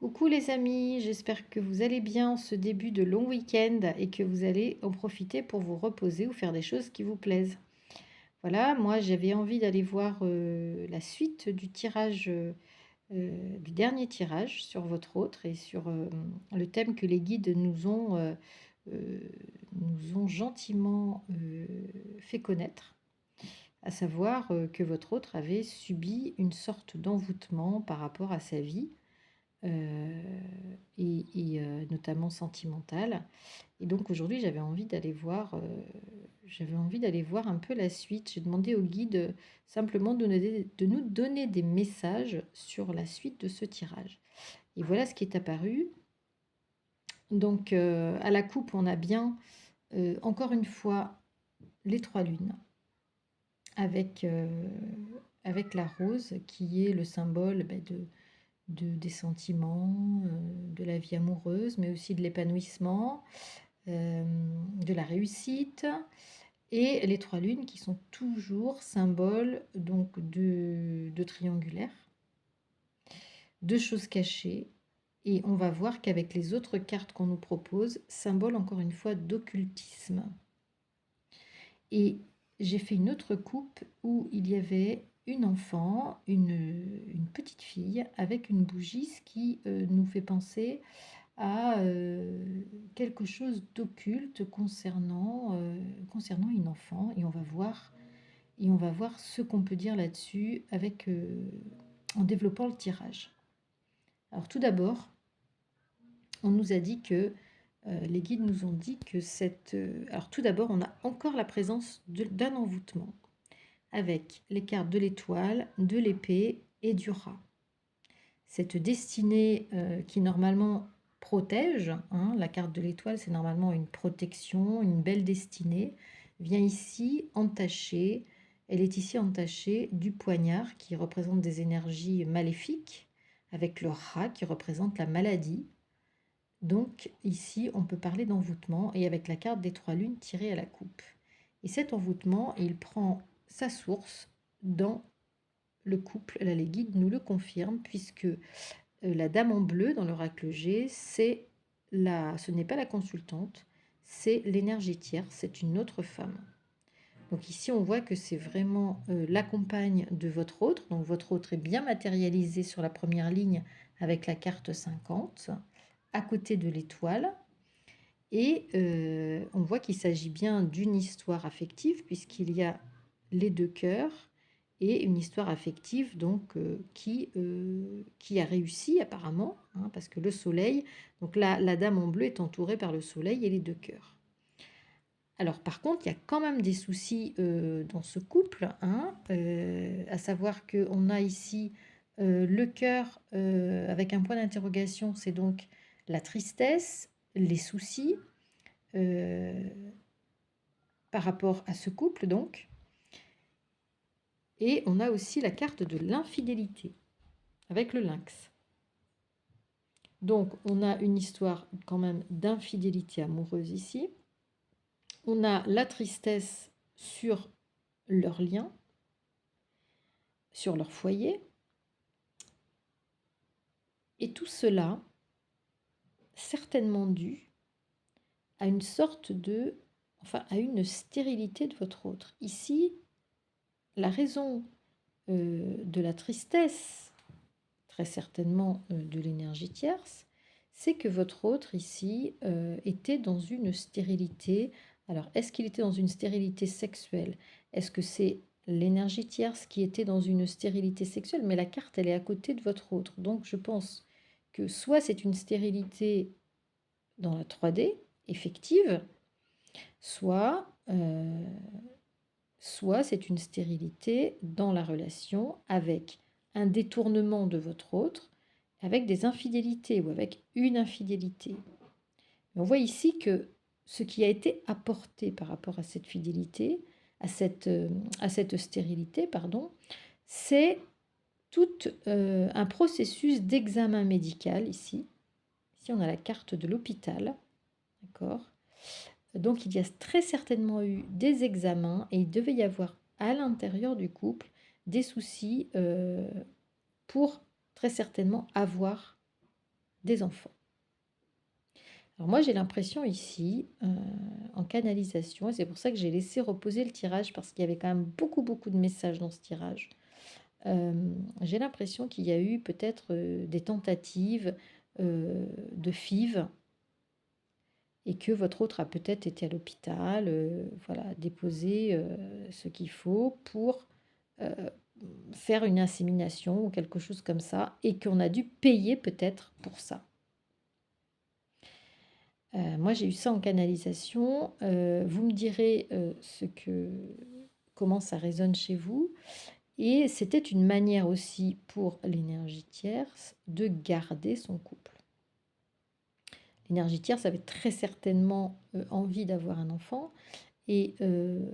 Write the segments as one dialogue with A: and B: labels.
A: Coucou les amis, j'espère que vous allez bien en ce début de long week-end et que vous allez en profiter pour vous reposer ou faire des choses qui vous plaisent. Voilà, moi j'avais envie d'aller voir la suite du tirage, du dernier tirage sur votre autre et sur le thème que les guides euh, nous ont gentiment fait connaître, à savoir que votre autre avait subi une sorte d'envoûtement par rapport à sa vie notamment sentimentale. Et donc aujourd'hui, j'avais envie d'aller voir un peu la suite. J'ai demandé au guide simplement de nous donner des messages sur la suite de ce tirage. Et voilà ce qui est apparu. Donc à la coupe, on a bien, encore une fois, les trois lunes avec, avec la rose qui est le symbole des sentiments, de la vie amoureuse, mais aussi de l'épanouissement, de la réussite, et les trois lunes qui sont toujours symboles donc de triangulaire, de choses cachées. Et on va voir qu'avec les autres cartes qu'on nous propose, symbole encore une fois d'occultisme. Et j'ai fait une autre coupe où il y avait une enfant, une petite fille avec une bougie, ce qui nous fait penser à quelque chose d'occulte concernant une enfant. Et on va voir ce qu'on peut dire là-dessus avec, en développant le tirage. Alors tout d'abord, on nous a dit que les guides nous ont dit que alors tout d'abord, on a encore la présence d'un envoûtement avec les cartes de l'étoile, de l'épée et du rat. Cette destinée qui normalement protège, hein, la carte de l'étoile c'est normalement une protection, une belle destinée, vient ici entacher, elle est ici entachée du poignard qui représente des énergies maléfiques, avec le rat qui représente la maladie. Donc ici, on peut parler d'envoûtement et avec la carte des trois lunes tirée à la coupe. Et cet envoûtement, il prend sa source dans le couple. Là, les guides nous le confirment puisque la dame en bleu dans l'oracle G, ce n'est pas la consultante, c'est l'énergie tierce, c'est une autre femme. Donc ici, on voit que c'est vraiment la compagne de votre autre. Donc votre autre est bien matérialisé sur la première ligne avec la carte 50, à côté de l'étoile. Et on voit qu'il s'agit bien d'une histoire affective, puisqu'il y a les deux cœurs et une histoire affective donc qui a réussi apparemment, hein, parce que le soleil, donc la dame en bleu est entourée par le soleil et les deux cœurs. Alors par contre, il y a quand même des soucis dans ce couple, hein, à savoir qu'on a ici le cœur avec un point d'interrogation, c'est donc la tristesse, les soucis par rapport à ce couple donc. Et on a aussi la carte de l'infidélité avec le lynx. Donc on a une histoire quand même d'infidélité amoureuse ici. On a la tristesse sur leur lien, sur leur foyer. Et tout cela, certainement dû à une sorte de... enfin, à une stérilité de votre autre. Ici, la raison de la tristesse, très certainement de l'énergie tierce, c'est que votre autre ici était dans une stérilité. Alors, est-ce qu'il était dans une stérilité sexuelle? Est-ce que c'est l'énergie tierce qui était dans une stérilité sexuelle? Mais la carte, elle est à côté de votre autre. Donc, je pense que soit c'est une stérilité dans la 3D, effective, soit c'est une stérilité dans la relation avec un détournement de votre autre, avec des infidélités ou avec une infidélité. Mais on voit ici que ce qui a été apporté par rapport à cette fidélité, à cette stérilité, pardon, c'est tout un processus d'examen médical ici. Ici, on a la carte de l'hôpital, d'accord? Donc, il y a très certainement eu des examens et il devait y avoir à l'intérieur du couple des soucis pour très certainement avoir des enfants. Alors moi j'ai l'impression ici, en canalisation, et c'est pour ça que j'ai laissé reposer le tirage parce qu'il y avait quand même beaucoup de messages dans ce tirage. J'ai l'impression qu'il y a eu peut-être des tentatives de FIV et que votre autre a peut-être été à l'hôpital, voilà, déposer ce qu'il faut pour euh, faire une insémination ou quelque chose comme ça, et qu'on a dû payer peut-être pour ça. Moi, j'ai eu ça en canalisation. Vous me direz comment ça résonne chez vous. Et c'était une manière aussi pour l'énergie tierce de garder son couple. L'énergie tierce avait très certainement envie d'avoir un enfant. Et, euh,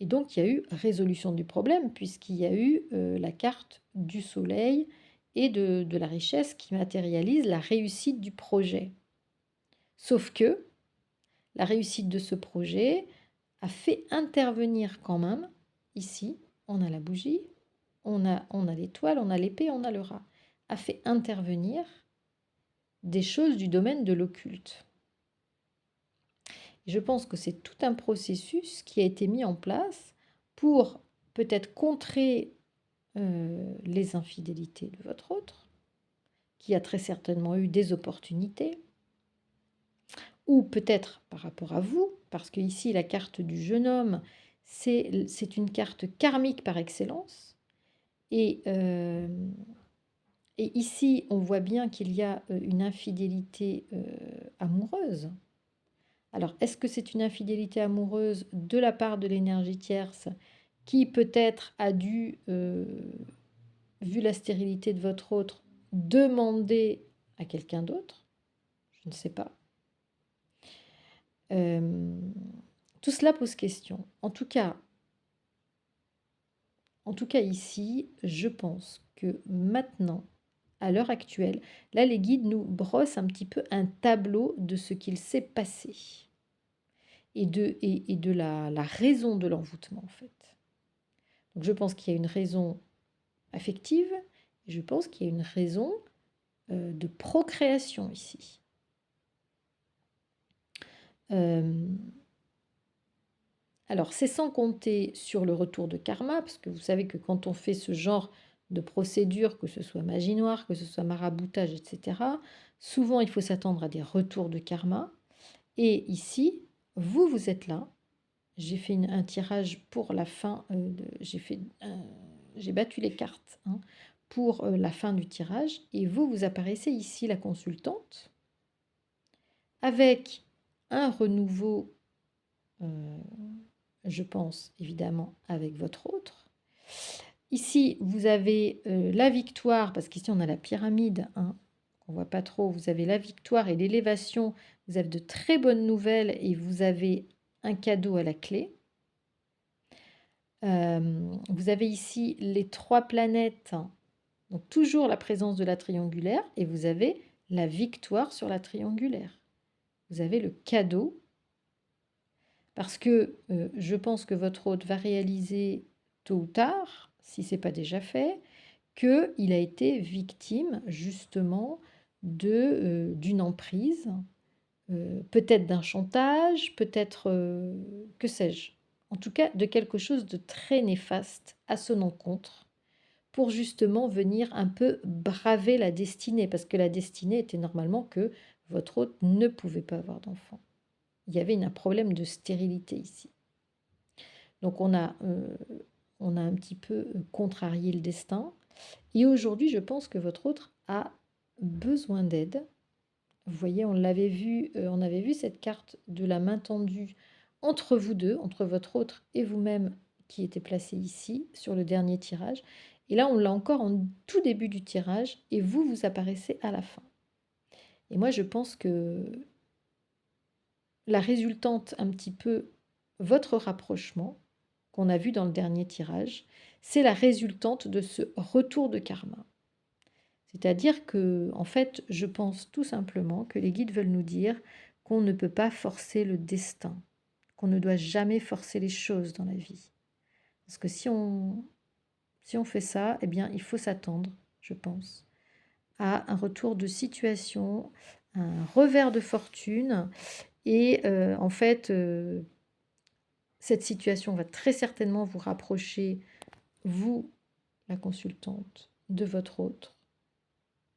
A: et donc, il y a eu résolution du problème, puisqu'il y a eu la carte du soleil et de la richesse qui matérialise la réussite du projet. Sauf que la réussite de ce projet a fait intervenir quand même, ici, on a la bougie, on a l'étoile, on a l'épée, on a le rat, a fait intervenir des choses du domaine de l'occulte. Je pense que c'est tout un processus qui a été mis en place pour peut-être contrer les infidélités de votre autre, qui a très certainement eu des opportunités, ou peut-être par rapport à vous, parce que ici la carte du jeune homme, c'est une carte karmique par excellence, et, euh, et ici on voit bien qu'il y a une infidélité amoureuse. Alors, est-ce que c'est une infidélité amoureuse de la part de l'énergie tierce qui peut-être a dû, vu la stérilité de votre autre, demander à quelqu'un d'autre? Je ne sais pas. Euh, Tout cela pose question. En tout cas ici, je pense que maintenant, à l'heure actuelle, là les guides nous brossent un petit peu un tableau de ce qu'il s'est passé et de la raison de l'envoûtement en fait. Donc je pense qu'il y a une raison affective, et je pense qu'il y a une raison de procréation ici. Euh, Alors, c'est sans compter sur le retour de karma, parce que vous savez que quand on fait ce genre de procédure, que ce soit magie noire, que ce soit maraboutage, etc., souvent il faut s'attendre à des retours de karma. Et ici, vous êtes là. J'ai fait un tirage pour la fin, j'ai battu les cartes hein, pour la fin du tirage. Et vous apparaissez ici, la consultante, avec un renouveau. Je pense évidemment avec votre autre. Ici, vous avez la victoire, parce qu'ici on a la pyramide, hein, on ne voit pas trop, vous avez la victoire et l'élévation, vous avez de très bonnes nouvelles et vous avez un cadeau à la clé. Vous avez ici les 3 planètes, donc toujours la présence de la triangulaire, et vous avez la victoire sur la triangulaire. Vous avez le cadeau. Parce que je pense que votre hôte va réaliser tôt ou tard, si ce n'est pas déjà fait, qu'il a été victime justement d'une emprise, peut-être d'un chantage, peut-être, que sais-je, en tout cas de quelque chose de très néfaste à son encontre, pour justement venir un peu braver la destinée, parce que la destinée était normalement que votre hôte ne pouvait pas avoir d'enfant. Il y avait un problème de stérilité ici. Donc on a un petit peu contrarié le destin. Et aujourd'hui, je pense que votre autre a besoin d'aide. Vous voyez, on avait vu cette carte de la main tendue entre vous deux, entre votre autre et vous-même, qui était placée ici sur le dernier tirage. Et là, on l'a encore en tout début du tirage, et vous apparaissez à la fin. Et moi, je pense que la résultante un petit peu, votre rapprochement, qu'on a vu dans le dernier tirage, c'est la résultante de ce retour de karma. C'est-à-dire que, en fait, je pense tout simplement que les guides veulent nous dire qu'on ne peut pas forcer le destin, qu'on ne doit jamais forcer les choses dans la vie. Parce que si on fait ça, eh bien, il faut s'attendre, je pense, à un retour de situation, un revers de fortune et en fait, cette situation va très certainement vous rapprocher, vous, la consultante, de votre autre,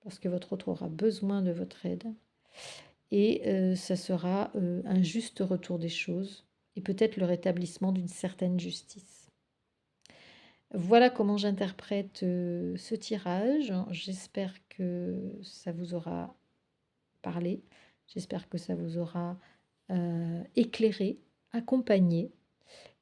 A: parce que votre autre aura besoin de votre aide et ça sera, un juste retour des choses et peut-être le rétablissement d'une certaine justice. Voilà comment j'interprète, ce tirage. J'espère que ça vous aura parlé. J'espère que ça vous aura, éclairé, accompagné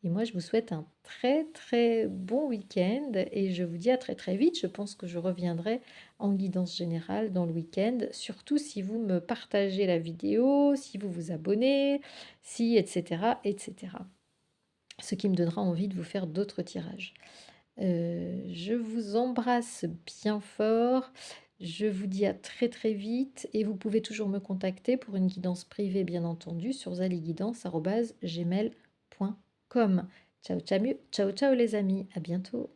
A: et moi je vous souhaite un très, très bon week-end et je vous dis à très, très vite. Je pense que je reviendrai en guidance générale dans le week-end, surtout si vous me partagez la vidéo, si vous vous abonnez, si et cetera et cetera. Ce qui me donnera envie de vous faire d'autres tirages. Je vous embrasse bien fort. Je vous dis à très très vite et vous pouvez toujours me contacter pour une guidance privée bien entendu sur zaliguidance@gmail.com. Ciao ciao, ciao ciao les amis, à bientôt.